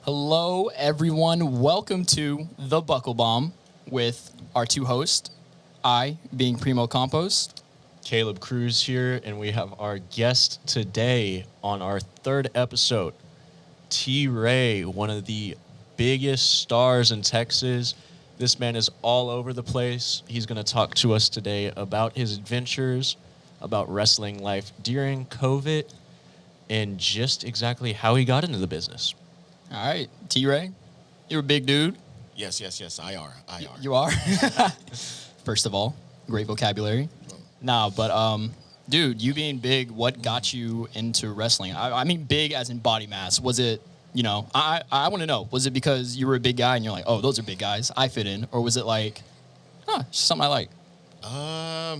Hello, everyone. Welcome to The Buckle Bomb with our two hosts, I being Primo Campos. Caleb Cruz here, and we have our guest today on our third episode, T-Ray, one of the biggest stars in Texas. This man is all over the place. He's going to talk to us today about his adventures, about wrestling life during COVID, and just exactly how he got into the business. All right, T-Ray, you're a big dude. Yes, I are. You are? First of all, great vocabulary. No, but, dude, you being big, what got you into wrestling? I mean big as in body mass. Was it, I want to know, was it because you were a big guy and you're like, oh, those are big guys, I fit in? Or was it like, it's just something I like? No,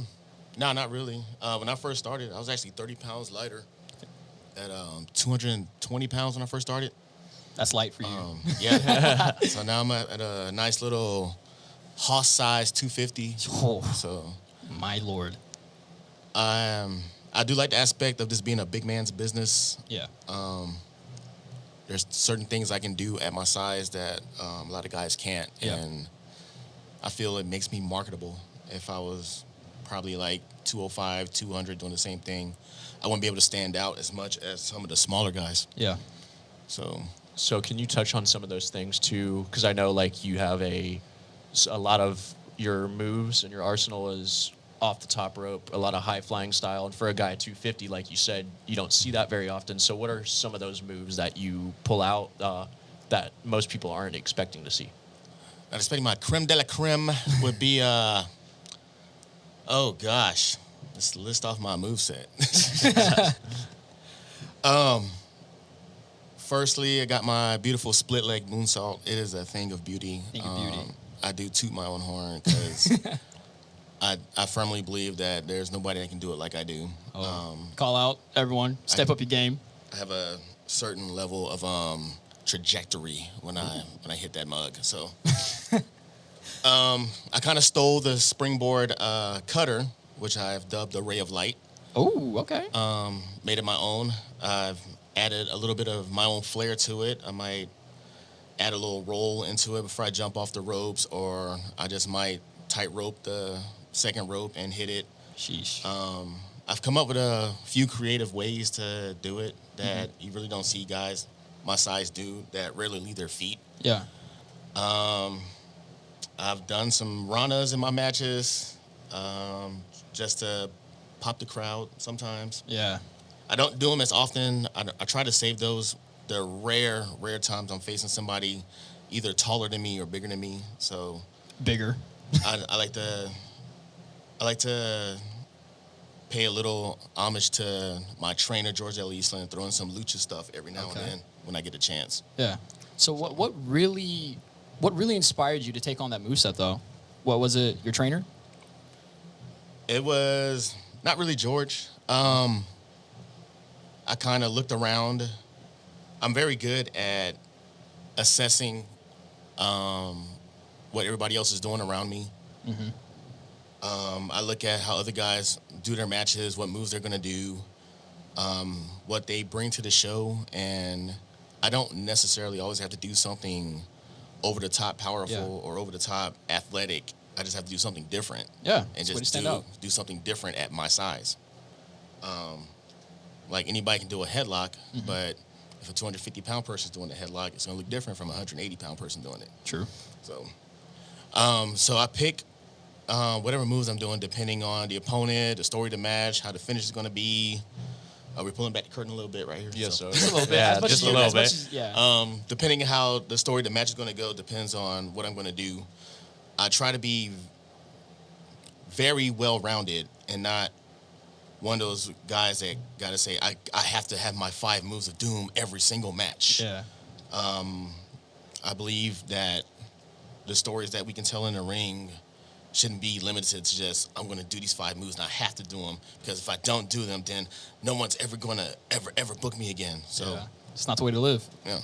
not really. When I first started, I was actually 30 pounds lighter at 220 pounds when I first started. That's light for you. Yeah. So now I'm at a nice little hoss size 250. Oh, so my Lord. I do like the aspect of this being a big man's business. Yeah. There's certain things I can do at my size that a lot of guys can't. Yeah. And I feel it makes me marketable. If I was probably like 205, 200 doing the same thing, I wouldn't be able to stand out as much as some of the smaller guys. Yeah. So can you touch on some of those things too? Because I know like you have a lot of your moves and your arsenal is off the top rope, a lot of high flying style. And for a guy at 250, like you said, you don't see that very often. So what are some of those moves that you pull out that most people aren't expecting to see? Not expecting my creme de la creme would be, oh gosh, let's list off my moveset. Firstly, I got my beautiful split leg moonsault. It is a thing of beauty. I do toot my own horn because I firmly believe that there's nobody that can do it like I do. Call out, everyone. Step up your game. I have a certain level of trajectory when I hit that mug. So I kind of stole the springboard cutter, which I've dubbed the Ray of Light. Oh, okay. Made it my own. I've added a little bit of my own flair to it. I might add a little roll into it before I jump off the ropes, or I just might tight rope the second rope and hit it. Sheesh. I've come up with a few creative ways to do it that you really don't see guys my size do that rarely leave their feet. Yeah. I've done some ranas in my matches just to pop the crowd sometimes. Yeah. I don't do them as often. I try to save those the rare times I'm facing somebody either taller than me or bigger than me. So Bigger. I like to pay a little homage to my trainer George L. Eastland, throw in some lucha stuff every now and then when I get a chance. Yeah. So what really inspired you to take on that moveset though? What was it? Your trainer? It was not really George. I kind of looked around. I'm very good at assessing what everybody else is doing around me. I look at how other guys do their matches, what moves they're going to do, what they bring to the show, and I don't necessarily always have to do something over-the-top powerful or over-the-top athletic. I just have to do something different. Yeah, and just do something different at my size. Like anybody can do a headlock, but if a 250-pound person is doing a headlock, it's going to look different from a 180-pound person doing it. True. So, so I pick whatever moves I'm doing depending on the opponent, the story of the match, how the finish is going to be. We're pulling back the curtain a little bit right here. Yes, so. Just a little bit. Yeah, just a little bit. Depending on how the story of the match is going to go depends on what I'm going to do. I try to be very well-rounded and not one of those guys that got to say, I have to have my 5 moves of doom every single match. Yeah. I believe that the stories that we can tell in the ring shouldn't be limited to just, I'm going to do these 5 moves and I have to do them, because if I don't do them, then no one's ever going to ever book me again. So it's not the way to live. Yeah.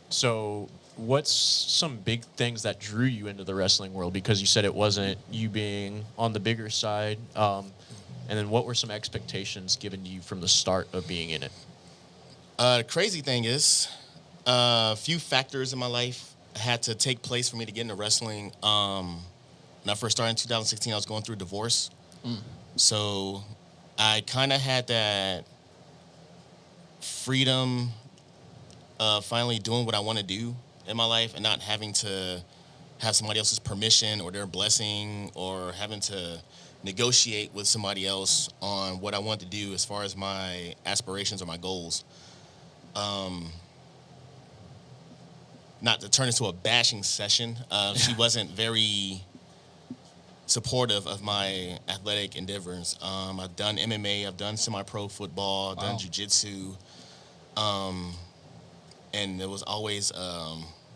So what's some big things that drew you into the wrestling world? Because you said it wasn't you being on the bigger side. And then what were some expectations given to you from the start of being in it? The crazy thing is, A few factors in my life had to take place for me to get into wrestling. When I first started in 2016, I was going through a divorce. So I kind of had that freedom of finally doing what I want to do in my life and not having to have somebody else's permission or their blessing or having to negotiate with somebody else on what I want to do as far as my aspirations or my goals. Not to turn into a bashing session. She wasn't very supportive of my athletic endeavors. I've done MMA, I've done semi-pro football, I've done jiu-jitsu. And it was always,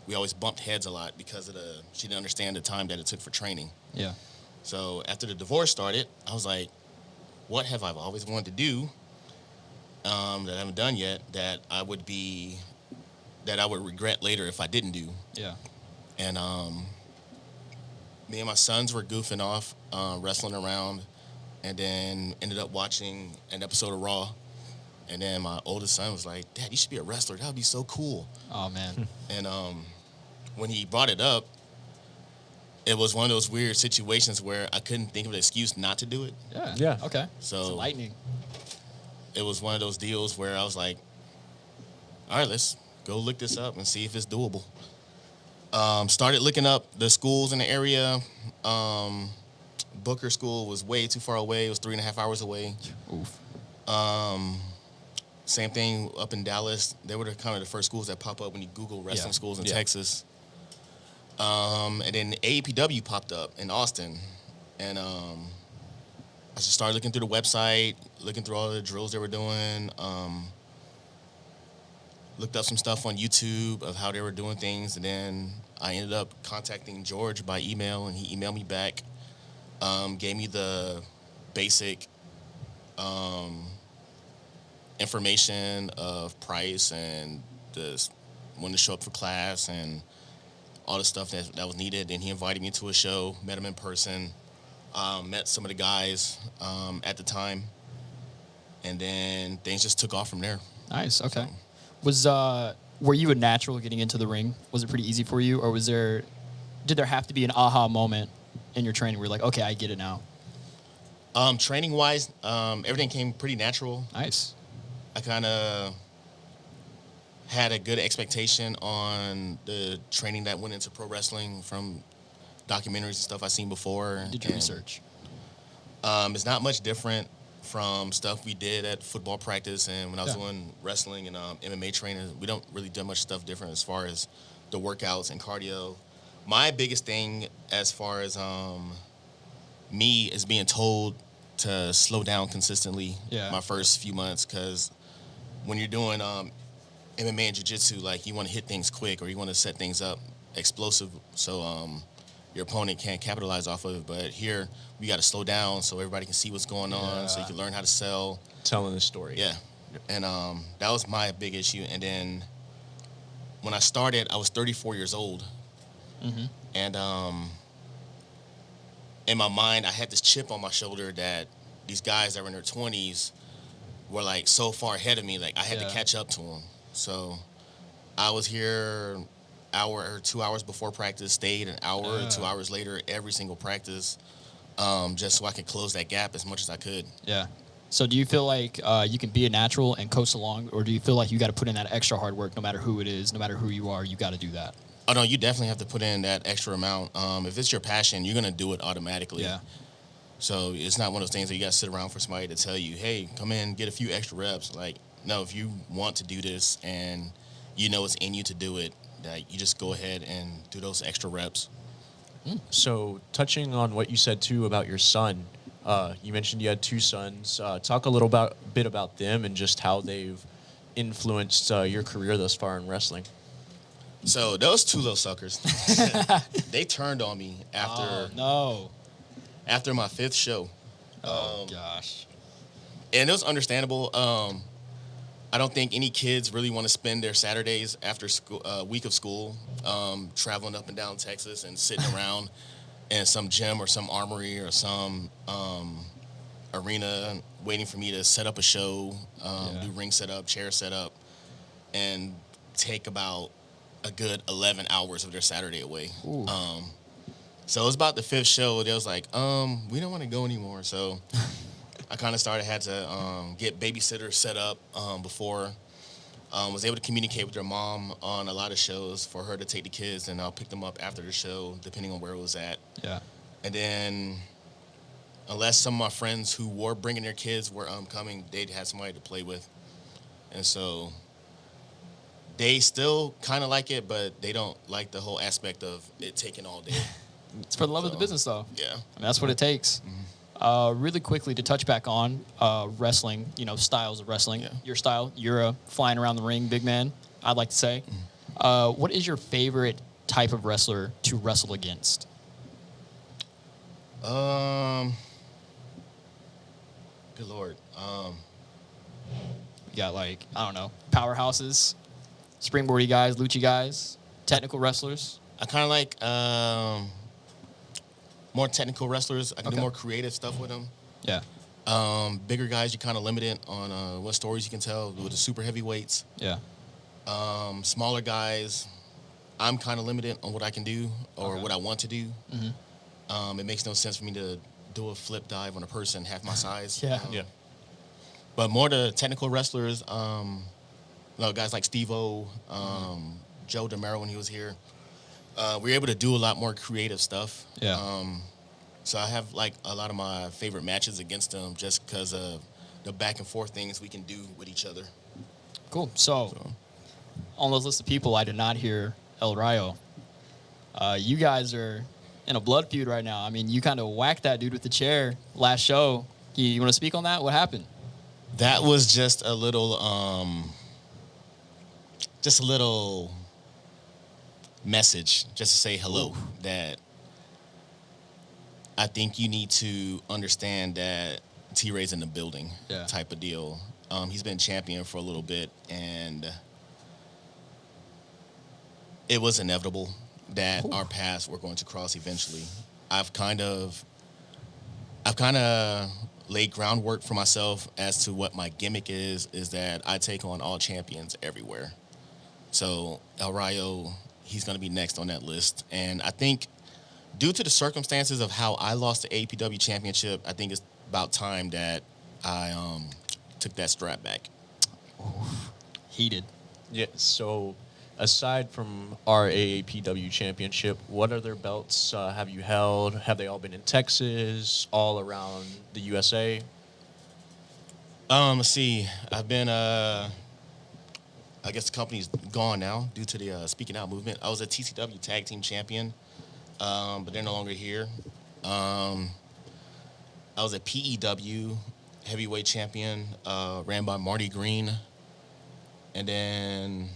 we always bumped heads a lot because of she didn't understand the time that it took for training. Yeah. So after the divorce started, I was like, what have I always wanted to do that I haven't done yet that I would regret later if I didn't do? Yeah. And me and my sons were goofing off, wrestling around, and then ended up watching an episode of Raw. And then my oldest son was like, Dad, you should be a wrestler. That would be so cool. Oh, man. And when he brought it up, it was one of those weird situations where I couldn't think of an excuse not to do it. Yeah. Okay. So it's lightning. It was one of those deals where I was like, all right, let's go look this up and see if it's doable. Started looking up the schools in the area. Booker School was way too far away. It was 3.5 hours away. Oof. Same thing up in Dallas. They were kind of the first schools that pop up when you Google wrestling schools in Texas. And then AAPW popped up in Austin. And I just started looking through the website, looking through all the drills they were doing. Looked up some stuff on YouTube of how they were doing things. And then I ended up contacting George by email, and he emailed me back, gave me the basic information of price and when to show up for class and all the stuff that was needed. And he invited me to a show, met him in person, met some of the guys at the time, and then things just took off from there. Nice. Okay. So, Were you a natural getting into the ring? Was it pretty easy for you, or did there have to be an aha moment in your training where you're like, okay, I get it now? Training wise, everything came pretty natural. Nice. I kind of had a good expectation on the training that went into pro wrestling from documentaries and stuff I've seen before. Did your research? It's not much different from stuff we did at football practice and when I was doing wrestling and MMA training. We don't really do much stuff different as far as the workouts and cardio. My biggest thing as far as me is being told to slow down consistently my first few months, because when you're doing MMA and jiu-jitsu, like, you want to hit things quick or you want to set things up explosive so your opponent can't capitalize off of it. But here we got to slow down so everybody can see what's going on, so you can learn how to sell. Telling the story. Yeah. And that was my big issue. And then when I started, I was 34 years old. Mm-hmm. And in my mind, I had this chip on my shoulder that these guys that were in their 20s were, like, so far ahead of me. Like, I had to catch up to them. So I was here hour or 2 hours before practice, stayed an hour or 2 hours later every single practice, just so I could close that gap as much as I could. Yeah. So do you feel like you can be a natural and coast along, or do you feel like you got to put in that extra hard work no matter who it is, no matter who you are, you got to do that? Oh, no, you definitely have to put in that extra amount. If it's your passion, you're going to do it automatically. Yeah. So it's not one of those things that you got to sit around for somebody to tell you, hey, come in, get a few extra reps. Like, no, if you want to do this and you know it's in you to do it, that you just go ahead and do those extra reps. So touching on what you said, too, about your son, you mentioned you had two sons. Talk a little bit about them and just how they've influenced your career thus far in wrestling. So those two little suckers, they turned on me after my fifth show. Oh, gosh. And it was understandable. I don't think any kids really want to spend their Saturdays after school, week of school, traveling up and down Texas and sitting around in some gym or some armory or some arena waiting for me to set up a show, do ring setup, chair setup. And take about a good 11 hours of their Saturday away. Ooh. So it was about the 5th show. They was like, we don't want to go anymore. So I kind of had to get babysitters set up before. Was able to communicate with their mom on a lot of shows for her to take the kids, and I'll pick them up after the show, depending on where it was at. Yeah. And then, unless some of my friends who were bringing their kids were coming, they'd had somebody to play with. And so they still kind of like it, but they don't like the whole aspect of it taking all day. It's for the love of the business, though. Yeah. I mean, that's what it takes. Really quickly to touch back on wrestling, styles of wrestling. Yeah. Your style, you're a flying around the ring big man, I'd like to say. What is your favorite type of wrestler to wrestle against? Good Lord. You got powerhouses, springboardy guys, lucha guys, technical wrestlers. I kind of like more technical wrestlers. I can do Okay. more creative stuff with them. Yeah. Bigger guys, you're kind of limited on what stories you can tell with the super heavyweights. Yeah. Smaller guys, I'm kind of limited on what I can do or Okay. what I want to do. Mm-hmm. It makes no sense for me to do a flip dive on a person half my size. Yeah. Yeah. But more the technical wrestlers, guys like Steve-O, Joe DeMero when he was here. We were able to do a lot more creative stuff. Yeah. So I have a lot of my favorite matches against them just because of the back and forth things we can do with each other. Cool. So, on those list of people, I did not hear El Rayo. You guys are in a blood feud right now. I mean, you kind of whacked that dude with the chair last show. You want to speak on that? What happened? That was just a little message just to say hello. Ooh. That I think you need to understand that T-Ray's in the building. Yeah. Type of deal. He's been champion for a little bit, and it was inevitable that our paths were going to cross eventually. I've kind of laid groundwork for myself as to what my gimmick is that I take on all champions everywhere. So El Rayo, he's going to be next on that list. And I think due to the circumstances of how I lost the AAPW championship, I think it's about time that I took that strap back. Heated. Yeah. So, aside from our AAPW championship, what other belts have you held? Have they all been in Texas, all around the USA? Let's see. I've been, I guess the company's gone now due to the Speaking Out movement. I was a TCW tag team champion, but they're no longer here. I was a PEW heavyweight champion, ran by Marty Green. And then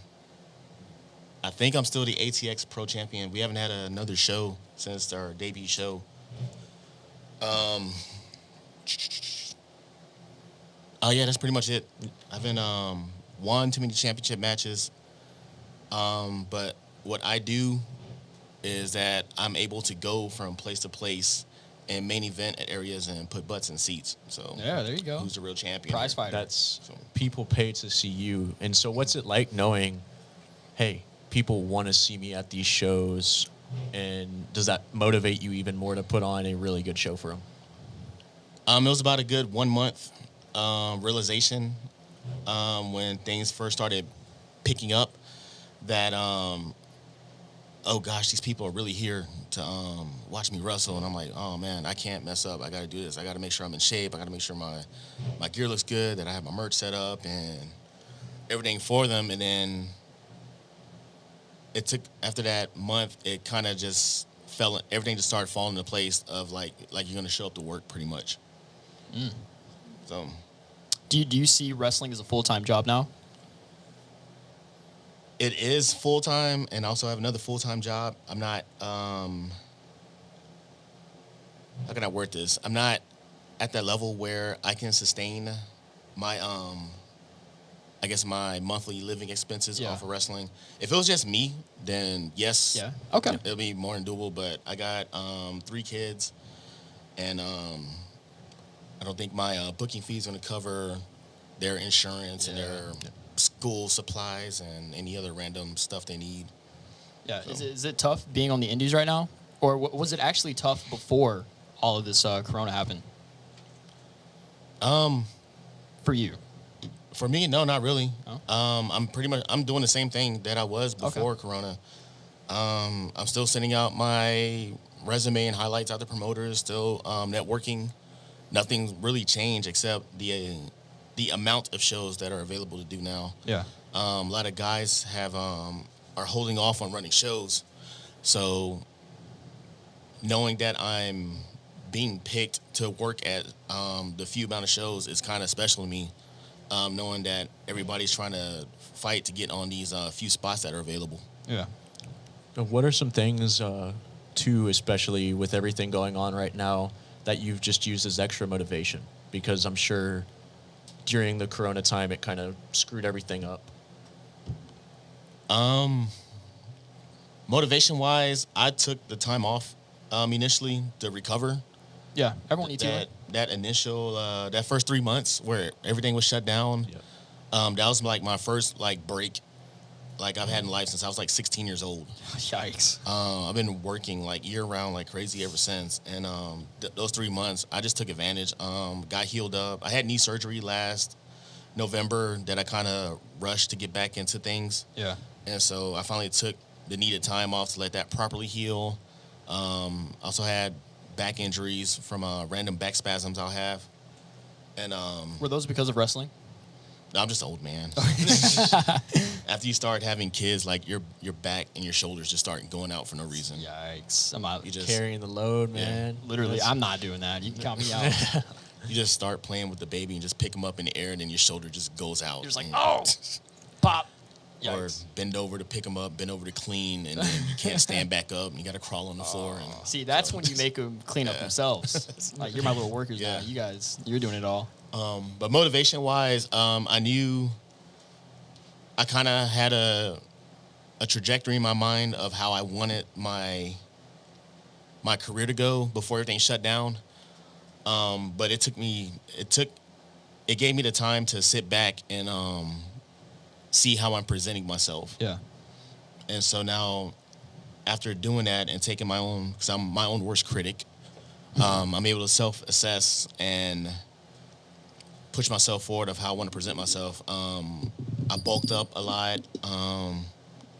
I think I'm still the ATX Pro Champion. We haven't had another show since our debut show. Oh yeah, that's pretty much it. I haven't won too many championship matches. But what I do is that I'm able to go from place to place and main event at areas and put butts in seats. So Yeah, there you go. who's the real champion? Prize fighter. That's So- people pay to see you. And so, what's it like knowing, hey, people want to see me at these shows? And does that motivate you even more to put on a really good show for them? It was about a good 1 month realization when things first started picking up that, oh gosh, these people are really here to watch me wrestle. And I'm like, oh man, I can't mess up. I got to do this. I got to make sure I'm in shape. I got to make sure my gear looks good, that I have my merch set up and everything for them. And then it took, after that month, it kind of just everything just started falling into place of like you're going to show up to work pretty much. So Do you see wrestling as a full-time job now? it is full-time, and I also have another full-time job. I'm not, how can I word this? I'm not at that level where I can sustain my, I guess my monthly living expenses Yeah. off of wrestling. If it was just me, then yes. Yeah. Okay. It'll be more than doable, but I got 3 kids, and I don't think my booking fee is going to cover their insurance and their school supplies and any other random stuff they need. Yeah. So. Is it tough being on the indies right now? Or was it actually tough before all of this Corona happened? For you? For me, no, not really. Oh? I'm doing the same thing that I was before Corona. I'm still sending out my resume and highlights out to promoters, still networking. Nothing's really changed except the amount of shows that are available to do now. Yeah. A lot of guys are holding off on running shows. So knowing that I'm being picked to work at the few amount of shows is kind of special to me, knowing that everybody's trying to fight to get on these few spots that are available. Yeah. What are some things, too, especially with everything going on right now, that you've just used as extra motivation? Because I'm sure during the Corona time, it kind of screwed everything up. Motivation-wise, I took the time off initially to recover. Yeah. Everyone needs to. That initial, that first 3 months where everything was shut down, that was like my first like break like I've had in life since I was like 16 years old. Yikes. I've been working like year round like crazy ever since. And those 3 months, I just took advantage. Got healed up. I had knee surgery last November that I kind of rushed to get back into things. Yeah. And so I finally took the needed time off to let that properly heal. Also had back injuries from random back spasms I'll have. And Were those because of wrestling? I'm just an old man. After you start having kids, like your back and your shoulders just start going out for no reason. Yikes. I'm out. You just Carrying the load, man. Literally, I'm not doing that. You can count me out. you just start playing with the baby and just pick him up in the air, and then your shoulder just goes out. You're just like, and- oh, pop. Or Yikes. bend over to pick him up, bend over to clean, and then you can't stand back up, and you got to crawl on the floor. And See, that's when you make them clean up themselves. Like, you're my little workers now. You guys, you're doing it all. But motivation-wise, I knew I kind of had a trajectory in my mind of how I wanted my career to go before everything shut down. But it gave me the time to sit back and see how I'm presenting myself. Yeah. And so now, after doing that and taking my own, because I'm my own worst critic, I'm able to self-assess and push myself forward of how I want to present myself. I bulked up a lot, and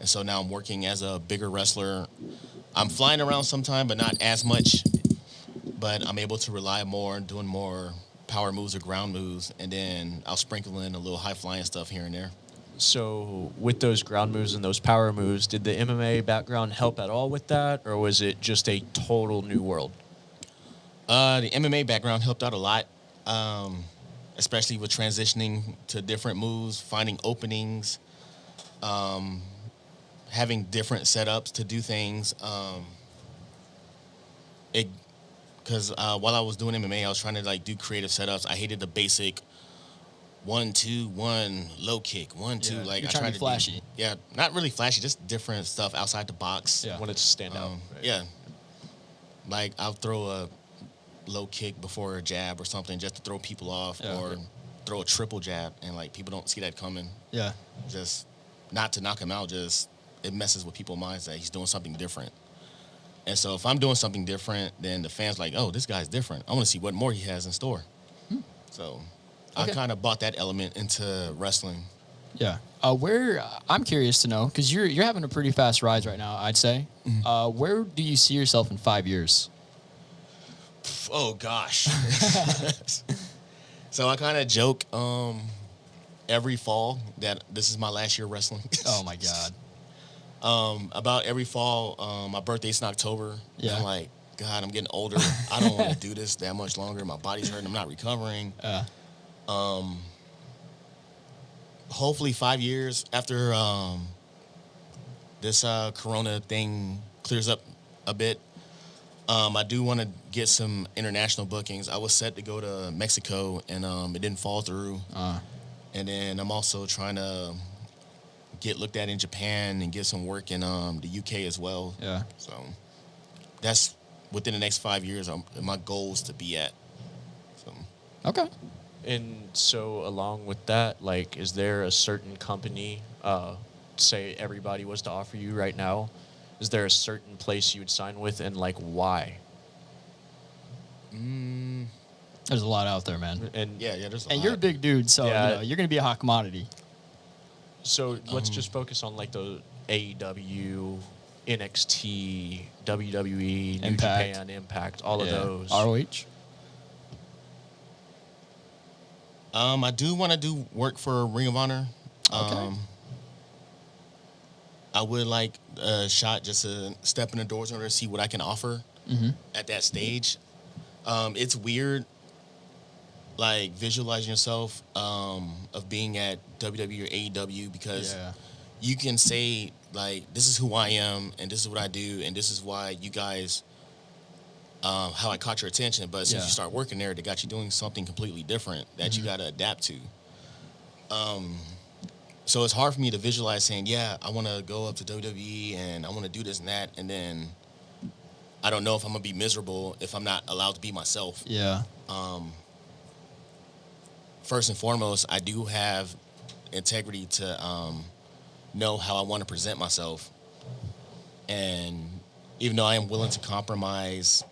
so now I'm working as a bigger wrestler. I'm flying around sometime, but not as much. But I'm able to rely more on doing more power moves or ground moves, and then I'll sprinkle in a little high-flying stuff here and there. So with those ground moves and those power moves, did the MMA background help at all with that, or was it just a total new world? The MMA background helped out a lot, especially with transitioning to different moves, finding openings, having different setups to do things. Because while I was doing MMA, I was trying to like do creative setups. I hated the basic 1-2-1 low kick, 1-2. Yeah, Like you're I trying tried to be flashy. not really flashy, just different stuff outside the box. Yeah. Wanted to stand out. Right? Yeah, like I'll throw a low kick before a jab or something just to throw people off, or throw a triple jab and like people don't see that coming. Yeah. Just not to knock him out, just it messes with people's minds that he's doing something different. And so if I'm doing something different, then the fans like, oh, this guy's different. I want to see what more he has in store. So I kind of bought that element into wrestling. Yeah. I'm curious to know, because you're having a pretty fast rise right now, I'd say. Where do you see yourself in 5 years? Oh, gosh. So I kind of joke every fall that this is my last year wrestling. Oh, my God. About every fall, my birthday's in October. Yeah. I'm like, God, I'm getting older. I don't want to do this that much longer. My body's hurting. I'm not recovering. Hopefully 5 years after this Corona thing clears up a bit, I do want to get some international bookings. I was set to go to Mexico, and it didn't fall through. And then I'm also trying to get looked at in Japan and get some work in the UK as well. Yeah. So that's within the next 5 years, my goal is to be at. So. Okay. And so, along with that, like, is there a certain company, say everybody was to offer you right now, is there a certain place you would sign with, and like why? There's a lot out there, man. And Yeah, there's a And lot. you're a big dude, so Yeah. you're gonna be a hot commodity. so let's just focus on like the AEW, NXT, WWE, New Impact. Japan, Impact, all of Yeah. those. ROH. I do want to do work for Ring of Honor. Okay. I would like a shot just to step in the doors in order to see what I can offer at that stage. It's weird, like visualizing yourself of being at WWE or AEW because Yeah. you can say like, this is who I am and this is what I do and this is why you guys, how I caught your attention. But since Yeah. you start working there, they got you doing something completely different that you got to adapt to. So it's hard for me to visualize saying, yeah, I want to go up to WWE and I want to do this and that. And then I don't know if I'm going to be miserable if I'm not allowed to be myself. Yeah. First and foremost, I do have integrity to know how I want to present myself. And even though I am willing to compromise,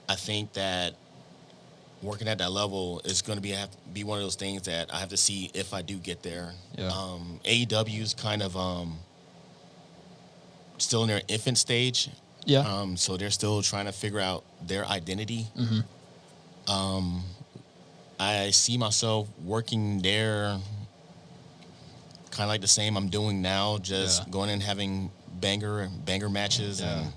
I think that working at that level is going to be one of those things that I have to see if I do get there. Yeah. AEW is kind of still in their infant stage. Yeah. So they're still trying to figure out their identity. I see myself working there kind of like the same I'm doing now, just going in having banger matches and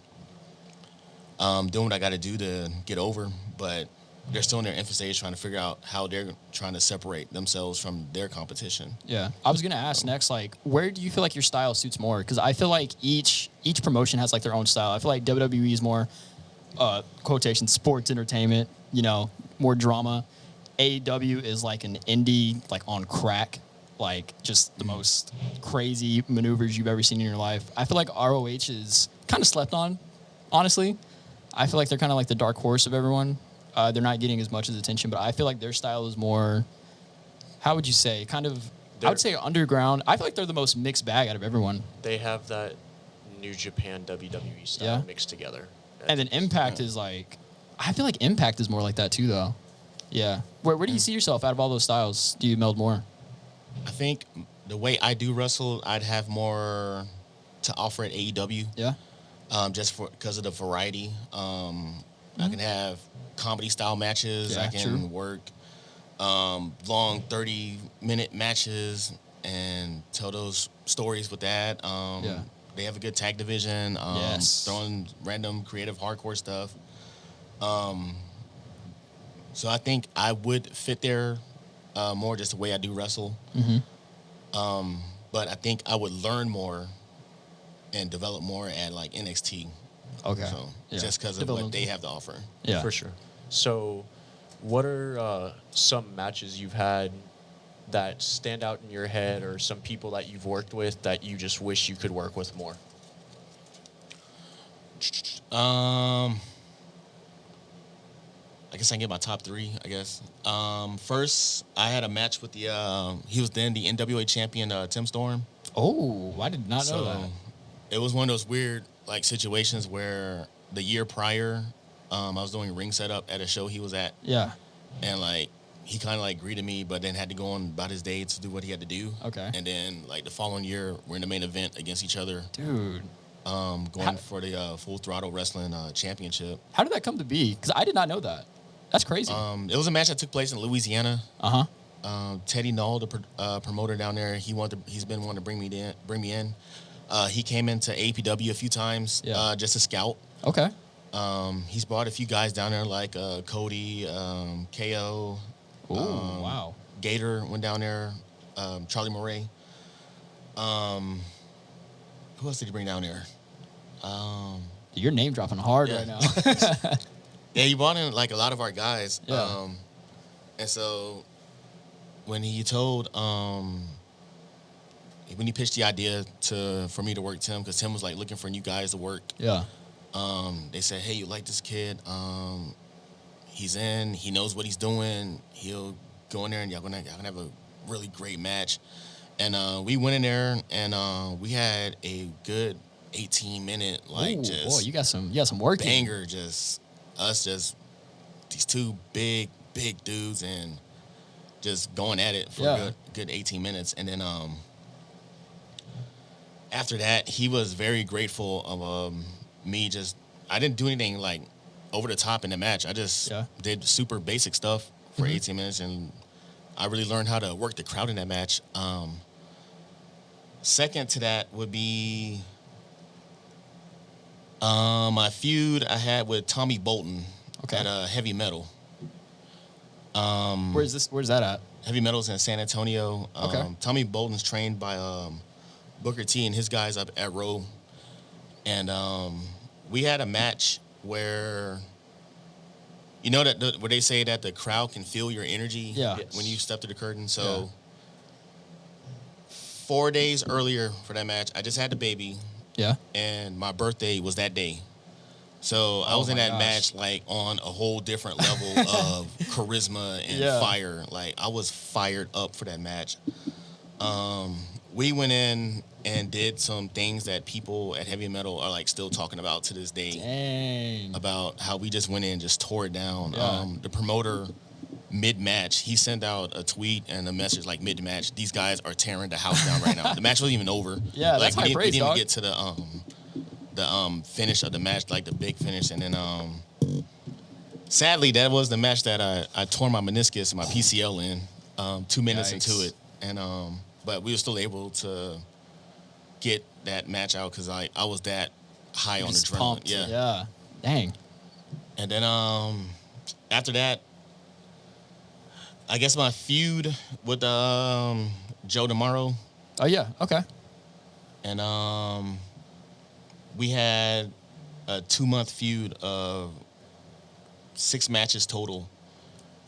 doing what I got to do to get over. But they're still in their infant stage trying to figure out how they're trying to separate themselves from their competition. Yeah. I was going to ask next, like, where do you feel like your style suits more? Because I feel like each promotion has, like, their own style. I feel like WWE is more, quotation, sports entertainment, more drama. AEW is, like, an indie, like, on crack, like, just the most crazy maneuvers you've ever seen in your life. I feel like ROH is kind of slept on, honestly. I feel like they're kind of like the dark horse of everyone. They're not getting as much as attention, but I feel like their style is more, how would you say, kind of, I would say underground. I feel like they're the most mixed bag out of everyone. They have that New Japan WWE style mixed together. And then Impact is like, I feel like Impact is more like that too, though. Yeah. Where do you see yourself out of all those styles? Do you meld more? I think the way I do wrestle, I'd have more to offer at AEW. Yeah. Just because of the variety. I can have comedy style matches. Yeah, I can work long 30-minute matches and tell those stories with that. They have a good tag division. Throwing random creative hardcore stuff. So I think I would fit there more just the way I do wrestle. But I think I would learn more and develop more at like NXT. Okay. So just because of what they have to offer. Yeah. For sure. So what are some matches you've had that stand out in your head, or some people that you've worked with that you just wish you could work with more? I guess I can get my top three, I guess. First, I had a match with he was then the NWA champion, Tim Storm. Oh, I did not know that. It was one of those weird like situations where the year prior, I was doing ring setup at a show he was at. Yeah. And like he kind of like greeted me, but then had to go on about his day to do what he had to do. Okay. And then like the following year, we're in the main event against each other. Dude. Going for the Full Throttle Wrestling Championship. How did that come to be? Because I did not know that. That's crazy. It was a match that took place in Louisiana. Teddy Null, the promoter down there, he's been wanting to bring me in. He came into AAPW a few times just to scout. Okay. He's brought a few guys down there like Cody, KO. Ooh, wow. Gator went down there. Charlie Murray. Who else did he bring down there? You're name dropping hard right now. Yeah, he brought in like a lot of our guys. Yeah. And so when he told, when he pitched the idea for me to work Tim, because Tim was like looking for new guys to work. Yeah. They said, "Hey, you like this kid? he's in. He knows what he's doing. He'll go in there, and y'all gonna have a really great match. And we went in there, and we had a good 18-minute Ooh, just boy, you got some work in. banger. Just these two big dudes, and just going at it for a good 18 minutes. And then after that, he was very grateful of me. I didn't do anything like over the top in the match. I just did super basic stuff for 18 minutes, and I really learned how to work the crowd in that match. Second to that would be my feud I had with Tommy Bolton at Heavy Metal. Where's that at? Heavy Metal's in San Antonio. Okay. Tommy Bolton's trained by Booker T and his guys up at Row. And we had a match where, you know, where they say that the crowd can feel your energy when you step through the curtain. So 4 days earlier for that match, I just had the baby. Yeah. And my birthday was that day. So I was in that match like on a whole different level of charisma and fire. Like I was fired up for that match. We went in and did some things that people at Heavy Metal are like still talking about to this day. Dang. About how we just went in and just tore it down. Yeah. The promoter mid-match, he sent out a tweet and a message like mid-match, these guys are tearing the house down right now. The match wasn't even over. Yeah, like that's high praise, we didn't dog. even get to the finish of the match, like the big finish. And then sadly, that was the match that I tore my meniscus and my PCL in 2 minutes into it. And but we were still able to get that match out because I was that high on adrenaline. Pumped. Yeah. Dang. And then after that, I guess my feud with Joe DeMauro. Oh yeah. Okay. And we had a 2-month feud of 6 matches total.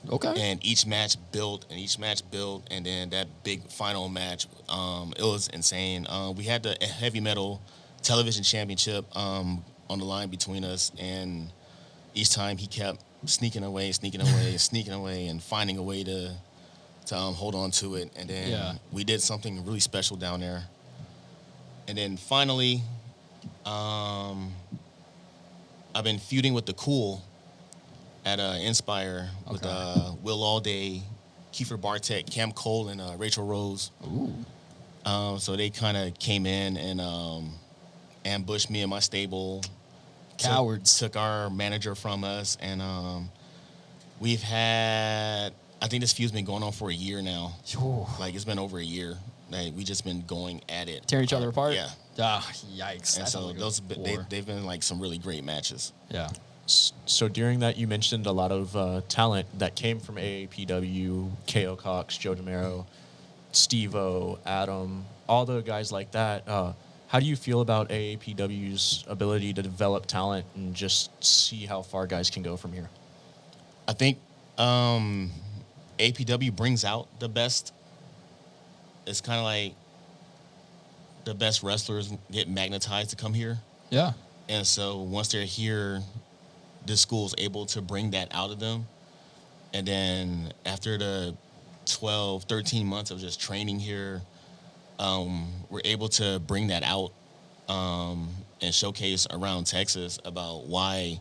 Okay. And each match built, and then that big final match, it was insane. We had the Heavy Metal Television Championship on the line between us, and each time he kept sneaking away, and finding a way to hold on to it. And then we did something really special down there. And then finally, I've been feuding with the Cool at Inspire with Will Allday, Kiefer Bartek, Cam Cole, and Rachel Rose. Ooh. So they kind of came in and ambushed me and my stable. Cowards. Took our manager from us, and we've had, I think this feud's been going on for a year now. Ooh. Like it's been over a year. Like we just been going at it. Tearing each other apart? Yeah. Ah, yikes. And That so sounds like a war. they've been like some really great matches. Yeah. So during that, you mentioned a lot of talent that came from AAPW, K.O. Cox, Joe DeMauro, Steve-O, Adam, all the guys like that. How do you feel about AAPW's ability to develop talent and just see how far guys can go from here? I think AAPW brings out the best. It's kind of like the best wrestlers get magnetized to come here. Yeah. And so once they're here, the school's able to bring that out of them. And then after the 12, 13 months of just training here, we're able to bring that out and showcase around Texas about why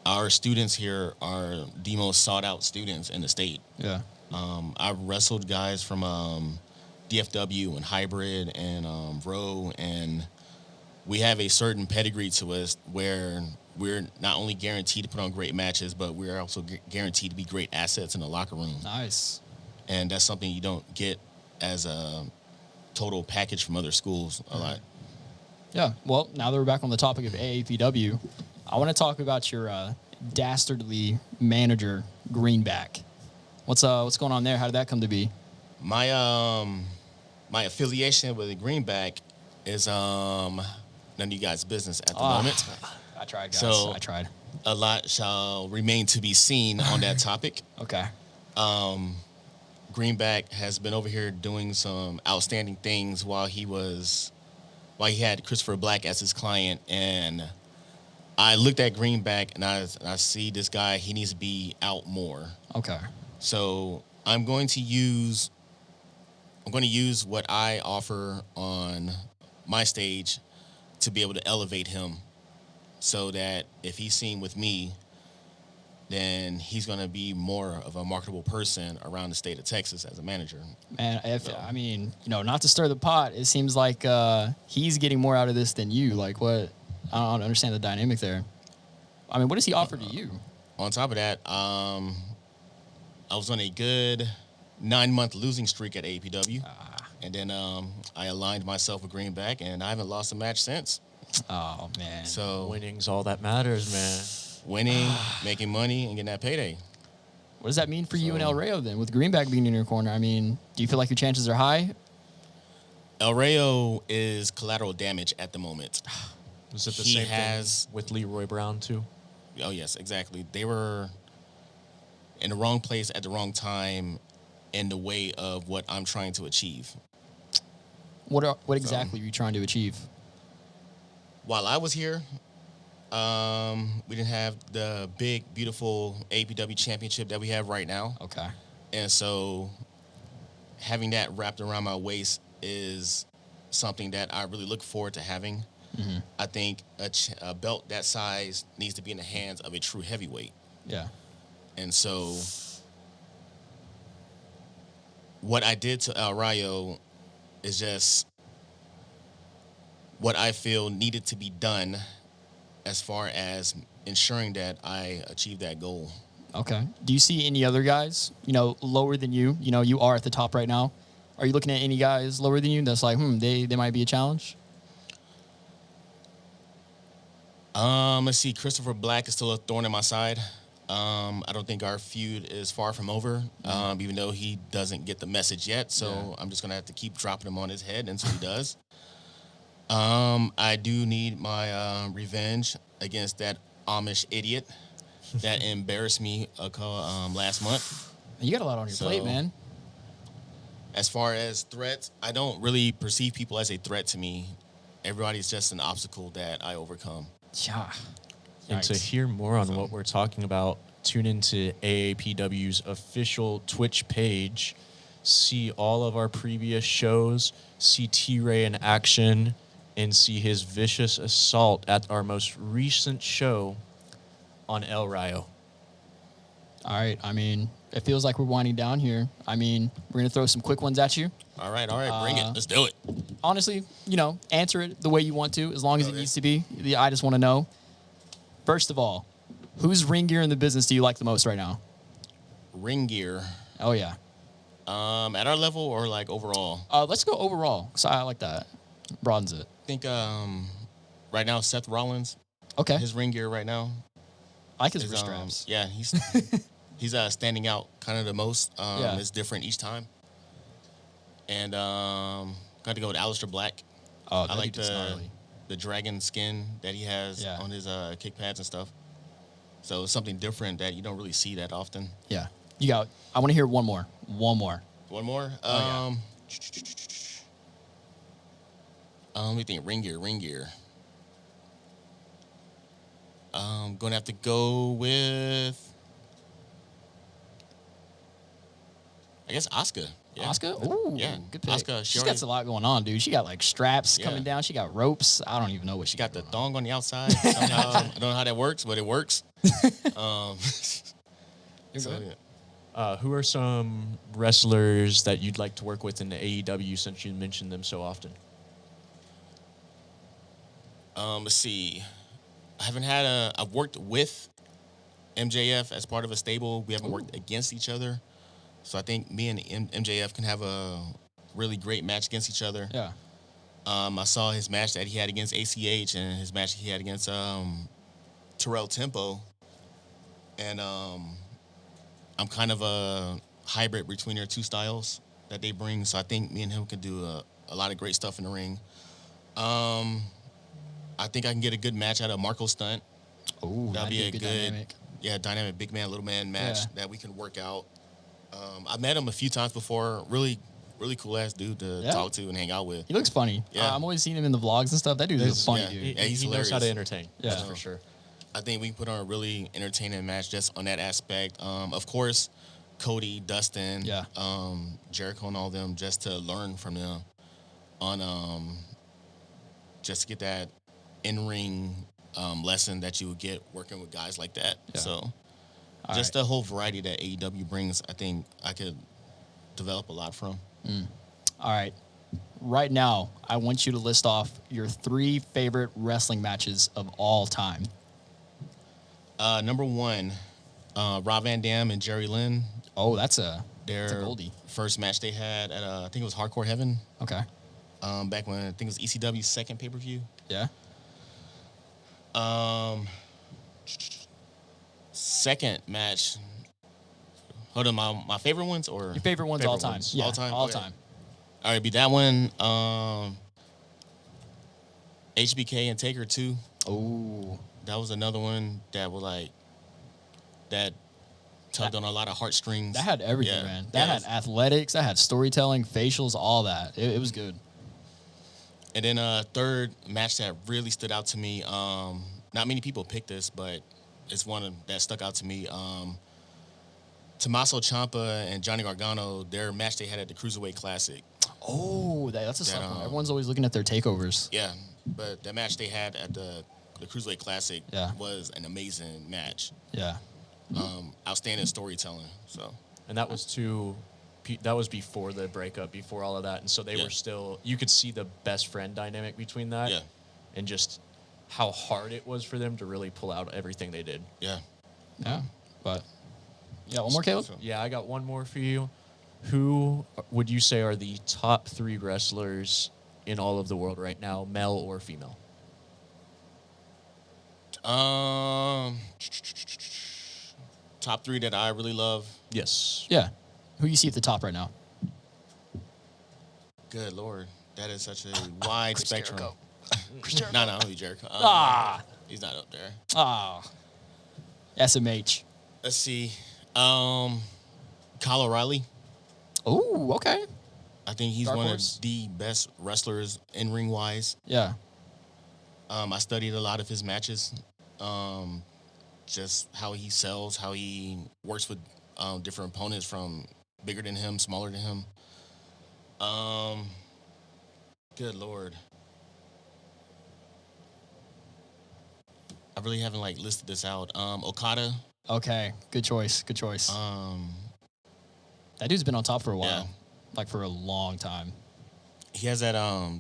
our students here are the most sought-out students in the state. Yeah. I've wrestled guys from DFW and Hybrid and Row, and we have a certain pedigree to us where we're not only guaranteed to put on great matches, but we're also guaranteed to be great assets in the locker room. Nice. And that's something you don't get as a total package from other schools a lot. Yeah. Well, now that we're back on the topic of AAPW, I want to talk about your dastardly manager, Greenback. What's going on there? How did that come to be? My my affiliation with the Greenback is none of you guys' business at the moment. I tried, guys. So- I tried. A lot shall remain to be seen on that topic. Okay. Greenback has been over here doing some outstanding things while he had Christopher Black as his client, and I looked at Greenback and I see this guy. He needs to be out more. Okay. So I'm going to use what I offer on my stage to be able to elevate him, so that if he's seen with me, then he's going to be more of a marketable person around the state of Texas as a manager. Man, I mean, not to stir the pot, it seems like he's getting more out of this than you. Like, what? I don't understand the dynamic there. I mean, what does he offer to you? On top of that, I was on a good 9-month losing streak at AAPW. And then I aligned myself with Greenback, and I haven't lost a match since. Oh, man. So Winning's all that matters, man. winning, making money, and getting that payday. What does that mean for you and El Rayo then, with Greenback being in your corner? I mean, do you feel like your chances are high? El Rayo is collateral damage at the moment. Was it the He same has- thing with Leroy Brown, too? Oh, yes, exactly. They were in the wrong place at the wrong time in the way of what I'm trying to achieve. What exactly are you trying to achieve? While I was here, we didn't have the big, beautiful AAPW championship that we have right now. Okay. And so having that wrapped around my waist is something that I really look forward to having. Mm-hmm. I think a belt that size needs to be in the hands of a true heavyweight. Yeah. And so what I did to El Rayo is just what I feel needed to be done as far as ensuring that I achieve that goal. Okay. Do you see any other guys, lower than you? You are at the top right now. Are you looking at any guys lower than you that's like, they might be a challenge? Let's see. Christopher Black is still a thorn in my side. I don't think our feud is far from over, even though he doesn't get the message yet. So I'm just going to have to keep dropping him on his head until he does. I do need my revenge against that Amish idiot that embarrassed me last month. You got a lot on your plate, man. As far as threats, I don't really perceive people as a threat to me. Everybody's just an obstacle that I overcome. Yeah. And to hear more on what we're talking about, tune into AAPW's official Twitch page, see all of our previous shows, see T-Ray in action, and see his vicious assault at our most recent show on El Rayo. All right. I mean, it feels like we're winding down here. I mean, we're going to throw some quick ones at you. All right, bring it. Let's do it. Honestly, answer it the way you want to, as long as it needs to be. I just want to know. First of all, whose ring gear in the business do you like the most right now? Ring gear. Oh, yeah. At our level or like overall? Let's go overall, because I like that. Broadens it. I think right now Seth Rollins. Okay. His ring gear right now. I like his wrist straps. Yeah, he's standing out kind of the most. Yeah. It's different each time. And got to go with Aleister Black. Oh, I like the dragon skin that he has on his kick pads and stuff. So it's something different that you don't really see that often. Yeah. I want to hear one more. One more. One more? Let me think. Ring gear. I'm going to have to go with, I guess, Asuka. Yeah. Asuka? Ooh, yeah. Good pick. Asuka, She's got a lot going on, dude. She got like straps Yeah. coming down. She got ropes. I don't even know what She got the going on. thong on the outside. Somehow, I don't know how that works, but it works. You're So, good. yeah. Who are some wrestlers that you'd like to work with in the AEW since you mentioned them so often? Let's see. I've worked with MJF as part of a stable. We haven't worked against each other. So I think me and MJF can have a really great match against each other. Yeah. I saw his match that he had against ACH and his match he had against Terrell Tempo. And I'm kind of a hybrid between their two styles that they bring. So I think me and him could do a lot of great stuff in the ring. I think I can get a good match out of Marco Stunt. Oh, That'll be a good dynamic. dynamic big man, little man match Yeah. that we can work out. I met him a few times before. Really, really cool ass dude to talk to and hang out with. He looks funny. Yeah. I'm always seeing him in the vlogs and stuff. That dude is a funny yeah. dude. Yeah, he's he knows how to hilarious. entertain. Yeah. That's for sure. I think we put on a really entertaining match just on that aspect. Of course, Cody, Dustin, Yeah. Jericho, and all them, just to learn from them on just to get that in-ring lesson that you would get working with guys like that. Yeah. So All just right. the whole variety that AEW brings, I think I could develop a lot from. All right. Right now, I want you to list off your 3 favorite wrestling matches of all time. Number 1, Rob Van Dam and Jerry Lynn. Oh, that's a Their goldie. first match they had at I think it was Hardcore Heaven. Okay. Back when I think it was ECW's second pay-per-view. Yeah. Second match. Hold on, my favorite ones or Your favorite ones all time. Yeah, all time. all Okay. time. All right, be that one. HBK and Taker 2. Oh, That was another one that was that tugged on a lot of heartstrings. that had everything, Yeah. man. That Yeah, had athletics. That had storytelling, facials, all that. It was good. And then third match that really stood out to me. Not many people picked this, but it's one that stuck out to me. Tommaso Ciampa and Johnny Gargano, their match they had at the Cruiserweight Classic. Oh, that's a tough one. Everyone's always looking at their takeovers. Yeah, but that match they had at the Cruiserweight Classic Yeah. was an amazing match. Yeah. Outstanding storytelling. So And that was before the breakup, before all of that. And so they Yeah. were still, you could see the best friend dynamic between that. Yeah. And just how hard it was for them to really pull out everything they did. yeah. Yeah. But, yeah, one more, Caleb? So- Yeah, I got one more for you. Who would you say are the top 3 wrestlers in all of the world right now, male or female? Top 3 that I really love. Yes. Yeah. Who you see at the top right now? Good Lord, that is such a wide Chris spectrum. Jericho. No, no, he's Jericho. He's not up there. SMH. Let's see. Kyle O'Reilly. Oh, okay. I think he's Dark one horse. of the best wrestlers in ring wise. Yeah. I studied a lot of his matches. Just how he sells, how he works with different opponents from bigger than him, smaller than him. Good Lord. I really haven't listed this out. Okada. Okay. Good choice. Good choice. That dude's been on top for a while. Like for a long time. He has that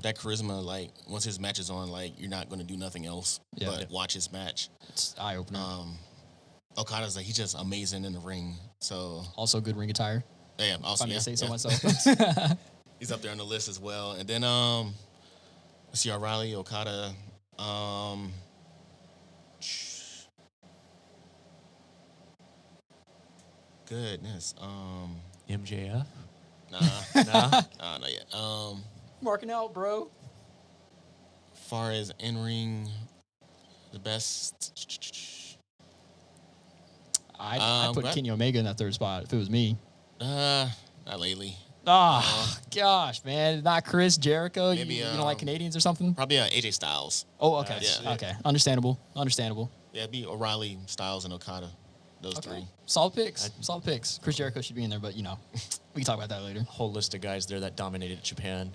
that charisma. Once his match is on, you're not going to do nothing else but watch his match. It's eye opener. Okada's he's just amazing in the ring. So Also good ring attire. yeah, If also I may say so yeah. myself. He's up there on the list as well. And then let's see, O'Reilly, Okada. Goodness. MJF? Nah, Nah. not yet. Marking out, bro. Far as in ring, the best. I'd put but- Kenny Omega in that third spot if it was me. Not lately. Gosh, man. Not Chris Jericho. Maybe, you don't like Canadians or something? Probably AJ Styles. Oh, okay. Yeah. Okay. Understandable. Understandable. Yeah, it'd be O'Reilly, Styles, and Okada. Those three. Solid picks. Solid picks. Chris Jericho should be in there, but, we can talk about that later. Whole list of guys there that dominated Japan.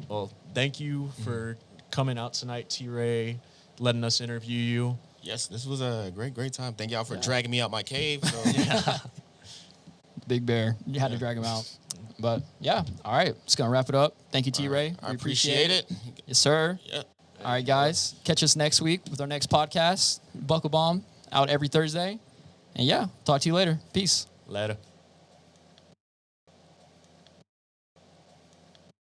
Well, thank you for coming out tonight, T-Ray, letting us interview you. Yes, this was a great time. Thank y'all for dragging me out my cave. So. Big Bear. You had to drag him out. But, yeah. All right. Just going to wrap it up. Thank you, T-Ray. I We appreciate it. Yes, sir. Yeah. All right, guys. Catch us next week with our next podcast. Buckle Bomb out every Thursday. And, yeah, talk to you later. Peace. Later.